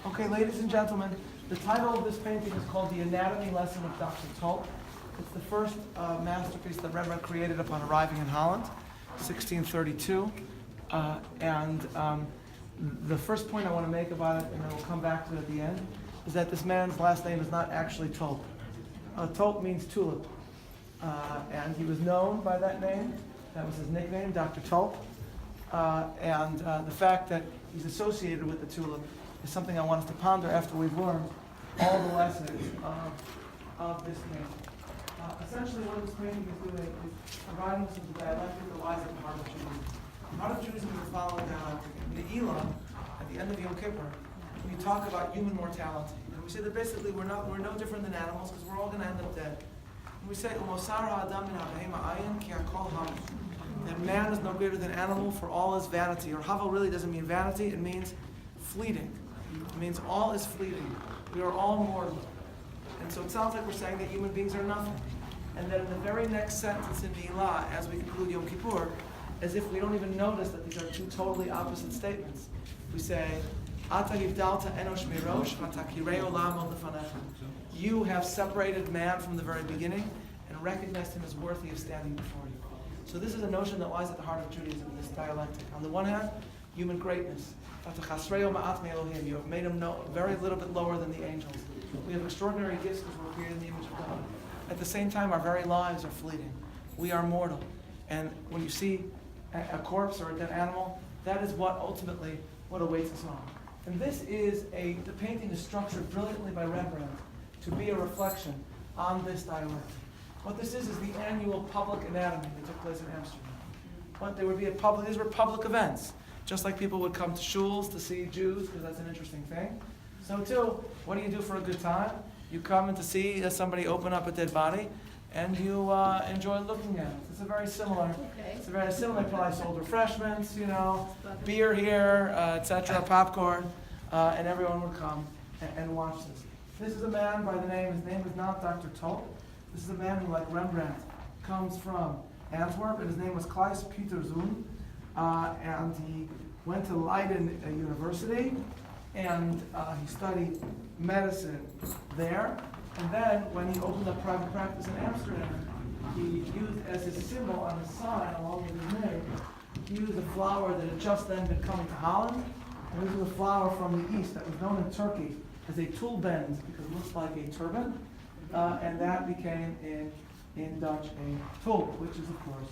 Okay, ladies and gentlemen, the title of this painting is called The Anatomy Lesson of Dr. Tulp. It's the first masterpiece that Rembrandt created upon arriving in Holland, 1632. The first point I want to make about it, and then we'll come back to it at the end, is that this man's last name is not actually Tulp. Tulp means tulip, and he was known by that name. That was his nickname, Dr. Tulp. The fact that he's associated with the tulip is something I want us to ponder after we've learned all the lessons of this painting. Essentially, what this painting is doing is providing us with the dialectic that lies at the heart of Judaism. The heart of Judaism is the following dialectic. In the Elah, at the end of Yom Kippur, we talk about human mortality. And we say that basically we're no different than animals because we're all going to end up dead. And we say, that man is no greater than animal, for all is vanity. Or Havel really doesn't mean vanity, it means fleeting. It means all is fleeting. We are all mortal. And so it sounds like we're saying that human beings are nothing. And then in the very next sentence in the Elah, as we conclude Yom Kippur, as if we don't even notice that these are two totally opposite statements. We say, Ata hivdalta enosh mirosh, v'takirei olam al lefanecha. You have separated man from the very beginning and recognized him as worthy of standing before you. So this is a notion that lies at the heart of Judaism, this dialectic. On the one hand, human greatness. You have made him very little bit lower than the angels. We have extraordinary gifts because we're created in the image of God. At the same time, our very lives are fleeting. We are mortal. And when you see a corpse or a dead animal, that is what ultimately what awaits us all. And the painting is structured brilliantly by Rembrandt to be a reflection on this dialectic. What this is the annual public anatomy that took place in Amsterdam. These were public events. Just like people would come to shuls to see Jews, because that's an interesting thing. So too, what do you do for a good time? You come in to see somebody open up a dead body, and you enjoy looking at it. It's a very similar. Okay. It's a very similar. Probably sold refreshments, beer here, etc., popcorn, and everyone would come and watch this. This is a man by the name. His name is not Dr. Tulp. This is a man who, like Rembrandt, comes from Antwerp, and his name was Klaes Pieter Zoon. And he went to Leiden University, and he studied medicine there. And then, when he opened up private practice in Amsterdam, he used as his symbol on his sign, along with his name, he used a flower that had just then been coming to Holland. And this was a flower from the east that was known in Turkey as a tulbens, because it looks like a turban. And that became, in Dutch, a tulp, which is, of course,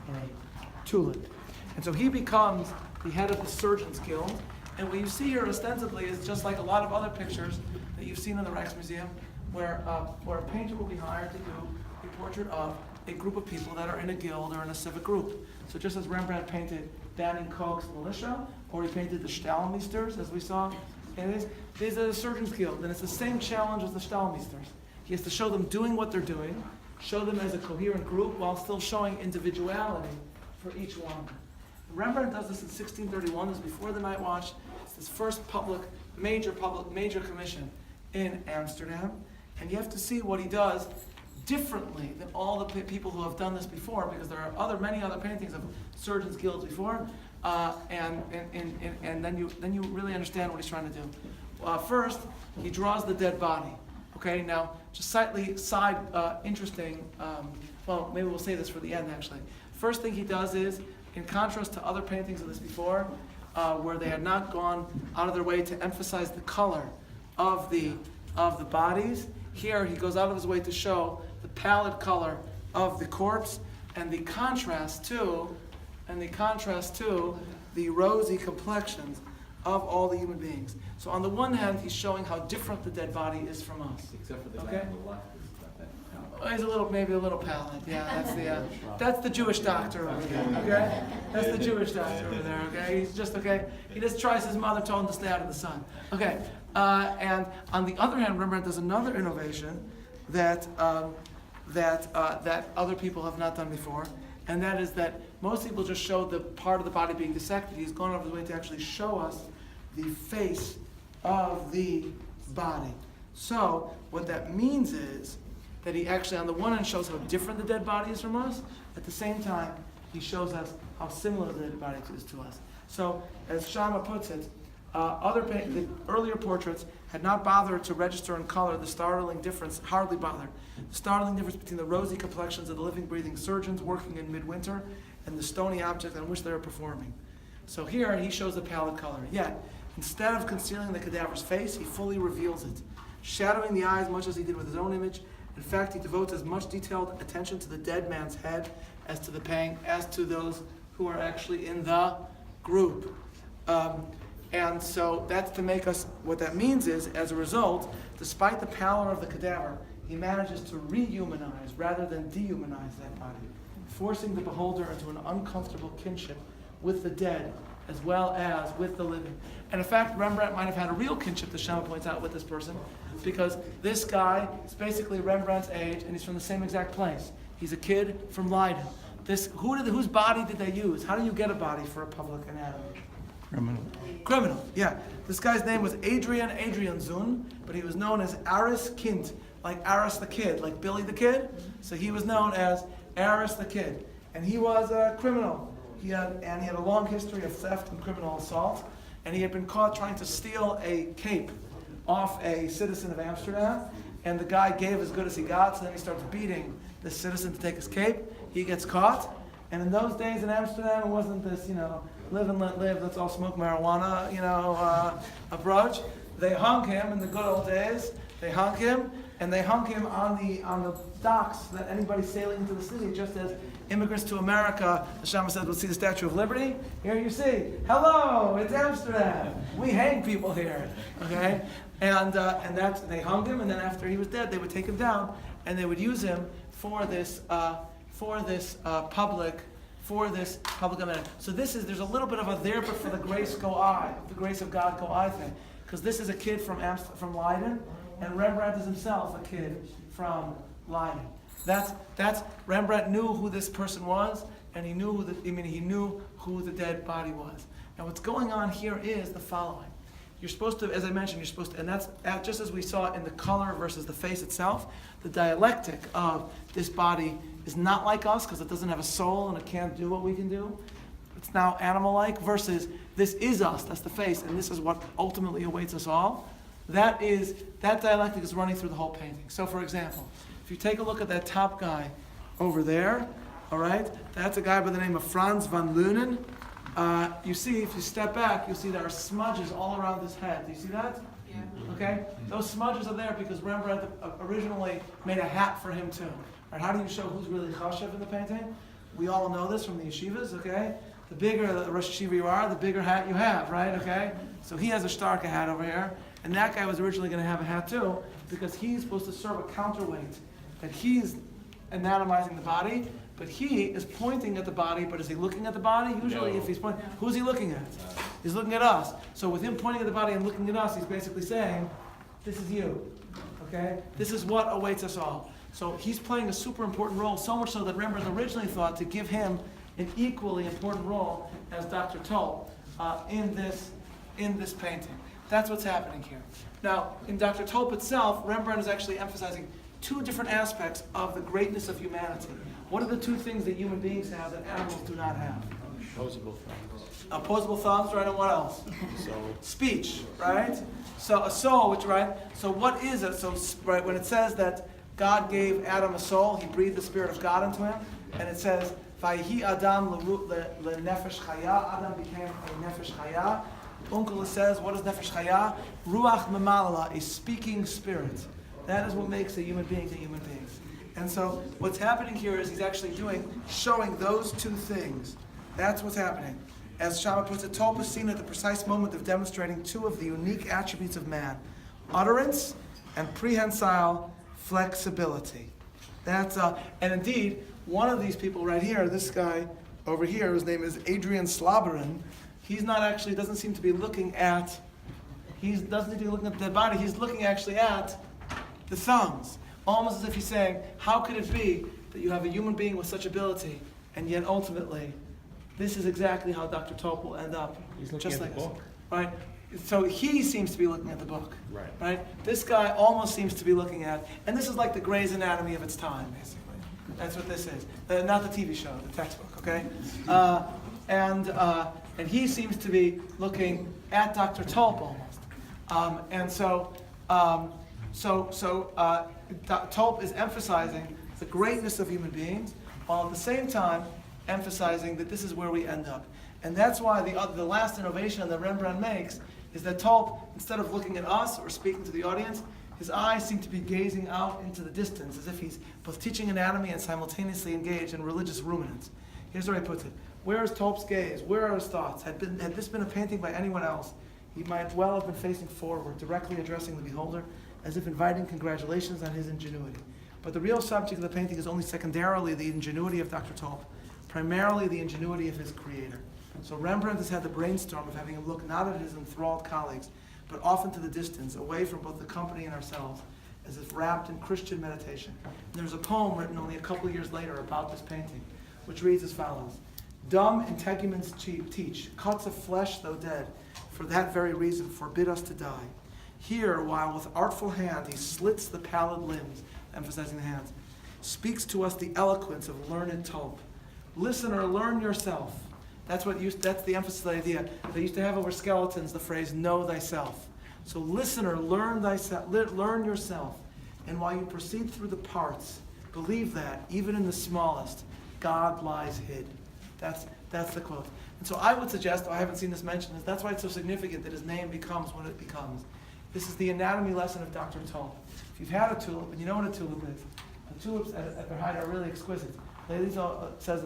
a tulip. And so he becomes the head of the Surgeons Guild. And what you see here ostensibly is just like a lot of other pictures that you've seen in the Rijksmuseum, where a painter will be hired to do a portrait of a group of people that are in a guild or in a civic group. So just as Rembrandt painted Baron Koch's militia, or he painted the Stallmeesters, as we saw, these are the Surgeons Guild. And it's the same challenge as the Stallmeesters. He has to show them doing what they're doing, show them as a coherent group, while still showing individuality for each one. Rembrandt does this in 1631. This is before the Night Watch. It's his first major commission in Amsterdam. And you have to see what he does differently than all the people who have done this before, because there are many other paintings of Surgeons Guilds before, and then you really understand what he's trying to do. First, he draws the dead body. Okay, now just interesting. Well, maybe we'll say this for the end. Actually, first thing he does is, in contrast to other paintings of this before, where they had not gone out of their way to emphasize the color of the bodies, here he goes out of his way to show the pallid color of the corpse and the contrast to the rosy complexions of all the human beings. So on the one hand, he's showing how different the dead body is from us. Except for the okay? guy on the left. He's maybe a little pallid. Yeah, that's the Jewish doctor over there. Okay, that's the Jewish doctor over there. Okay, he's just okay. He just tries his mother told him to stay out of the sun. Okay, and on the other hand, Rembrandt does another innovation that other people have not done before, and that is that most people just show the part of the body being dissected. He's gone out of his way to actually show us the face of the body. So what that means is that he actually, on the one hand, shows how different the dead body is from us. At the same time, he shows us how similar the dead body is to us. So, as Shama puts it, The earlier portraits had not bothered to register in color the startling difference, hardly bothered, the startling difference between the rosy complexions of the living, breathing surgeons working in midwinter and the stony object on which they were performing. So here he shows the pallid color. Yet, instead of concealing the cadaver's face, he fully reveals it, shadowing the eyes much as he did with his own image. In fact, he devotes as much detailed attention to the dead man's head as to those who are actually in the group. And so that's to make us, what that means is, as a result, despite the pallor of the cadaver, he manages to rehumanize rather than dehumanize that body, forcing the beholder into an uncomfortable kinship with the dead as well as with the living. And in fact, Rembrandt might have had a real kinship, the Shema points out, with this person, because this guy is basically Rembrandt's age, and he's from the same exact place. He's a kid from Leiden. Whose body did they use? How do you get a body for a public anatomy? Criminal, yeah. This guy's name was Adrian Zun, but he was known as Aris Kind, like Aris the Kid, like Billy the Kid. So he was known as Aris the Kid. And he was a criminal. He had a long history of theft and criminal assault. And he had been caught trying to steal a cape off a citizen of Amsterdam. And the guy gave as good as he got, so then he starts beating the citizen to take his cape. He gets caught. And in those days in Amsterdam, it wasn't this, live and let live, let's all smoke marijuana, approach. They hung him in the good old days. They hung him, and they hung him on the docks that anybody sailing into the city, just as immigrants to America, the Shama said, we'll see the Statue of Liberty. Here you see, hello, it's Amsterdam. We hang people here, okay? And they hung him, and then after he was dead, they would take him down, and they would use him for this public event. So there's a little bit of a there, but for the grace of God go I thing. Because this is a kid from Leiden, and Rembrandt is himself a kid from Leiden. That's Rembrandt knew who this person was, and he knew who the dead body was. Now what's going on here is the following. You're supposed to, as I mentioned, and that's just as we saw in the color versus the face itself, the dialectic of this body is not like us because it doesn't have a soul and it can't do what we can do. It's now animal-like versus this is us, that's the face, and this is what ultimately awaits us all. That dialectic is running through the whole painting. So for example, if you take a look at that top guy over there, all right, that's a guy by the name of Frans van Leunen. You see, if you step back, you'll see there are smudges all around his head. Do you see that? Yeah. Okay? Those smudges are there because Rembrandt originally made a hat for him too. Right? How do you show who's really chashev in the painting? We all know this from the yeshivas, okay? The bigger the Rosh Yeshiva you are, the bigger hat you have, right? Okay? So he has a Starka hat over here, and that guy was originally going to have a hat too because he's supposed to serve a counterweight. That he's anatomizing the body, but he is pointing at the body, but is he looking at the body? Usually if he's pointing, who's he looking at? He's looking at us. So with him pointing at the body and looking at us, he's basically saying, this is you, okay? This is what awaits us all. So he's playing a super important role, so much so that Rembrandt originally thought to give him an equally important role as Dr. Toll in this painting. That's what's happening here. Now, in Dr. Tulp itself, Rembrandt is actually emphasizing two different aspects of the greatness of humanity. What are the two things that human beings have that animals do not have? Opposable thumbs. Opposable thumbs, right, and what else? Soul. Speech, right? So a soul, which, right? So what is it? So, right, when it says that God gave Adam a soul, he breathed the Spirit of God into him, and it says, Vayhi Adam le'nefesh chaya, Adam became a nefesh chaya. Uncle says, what is nefesh chaya? Ruach memalala, a speaking spirit. That is what makes a human being a human being. And so what's happening here is he's actually showing those two things. That's what's happening. As Shama puts it, Tulp is seen at the precise moment of demonstrating two of the unique attributes of man, utterance and prehensile flexibility. That's and indeed, one of these people right here, this guy over here, his name is Adrian Slobberin, doesn't seem to be looking at the body, he's looking actually at the thumbs. Almost as if he's saying, how could it be that you have a human being with such ability, and yet ultimately, this is exactly how Dr. Tulp will end up. He's looking just at like the book. Right? So he seems to be looking at the book. Right? This guy almost seems to be looking at, and this is like the Grey's Anatomy of its time, basically. That's what this is. Not the TV show, the textbook, okay? And And he seems to be looking at Dr. Tulp almost. Tulp is emphasizing the greatness of human beings, while at the same time emphasizing that this is where we end up. And that's why the last innovation that Rembrandt makes is that Tulp, instead of looking at us or speaking to the audience, his eyes seem to be gazing out into the distance, as if he's both teaching anatomy and simultaneously engaged in religious ruminance. Here's where he puts it. Where is Tulp's gaze? Where are his thoughts? Had this been a painting by anyone else, he might well have been facing forward, directly addressing the beholder, as if inviting congratulations on his ingenuity. But the real subject of the painting is only secondarily the ingenuity of Dr. Tulp, primarily the ingenuity of his creator. So Rembrandt has had the brainstorm of having him look not at his enthralled colleagues, but off into the distance, away from both the company and ourselves, as if wrapped in Christian meditation. And there's a poem written only a couple of years later about this painting, which reads as follows. Dumb integuments teach, cuts of flesh though dead, for that very reason forbid us to die. Here, while with artful hand he slits the pallid limbs, emphasizing the hands, speaks to us the eloquence of learned Tulp. Listener, learn yourself. That's the emphasis of the idea. They used to have over skeletons the phrase, know thyself. So listener, learn yourself. And while you proceed through the parts, believe that, even in the smallest, God lies hid. That's the quote. And so I would suggest, I haven't seen this mentioned, that's why it's so significant that his name becomes what it becomes. This is the anatomy lesson of Dr. Tulp. If you've had a tulip, and you know what a tulip is, the tulips at their height are really exquisite. Ladies says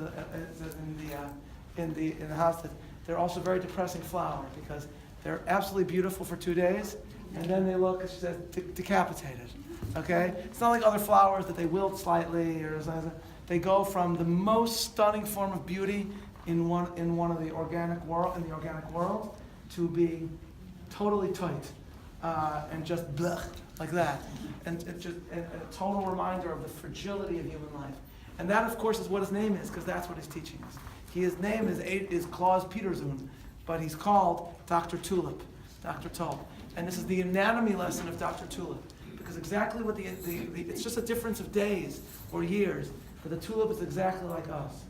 in the house that they're also very depressing flower because they're absolutely beautiful for 2 days, and then they look, as she says, decapitated. Okay? It's not like other flowers that they wilt slightly or something. They go from the most stunning form of beauty in the organic world to being totally tight and just blech, like that, and just a total reminder of the fragility of human life. And that, of course, is what his name is, because that's what he's teaching us. His name is Klaus Petersohn, but he's called Dr. Tulip, Dr. Tulp. And this is the anatomy lesson of Dr. Tulip, because exactly what it's just a difference of days or years, but the tulip is exactly like us.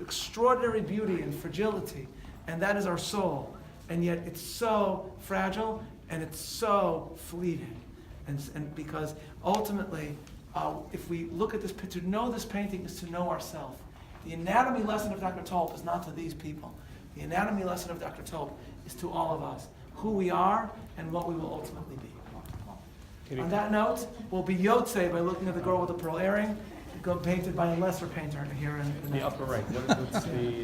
Extraordinary beauty and fragility, and that is our soul. And yet it's so fragile and it's so fleeting. And because ultimately, if we look at this, to know this painting is to know ourselves. The anatomy lesson of Dr. Tulp is not to these people. The anatomy lesson of Dr. Tulp is to all of us, who we are and what we will ultimately be. On that note, we'll be Yotze by looking at the girl with the pearl earring, painted by a lesser painter here in The upper right, what's the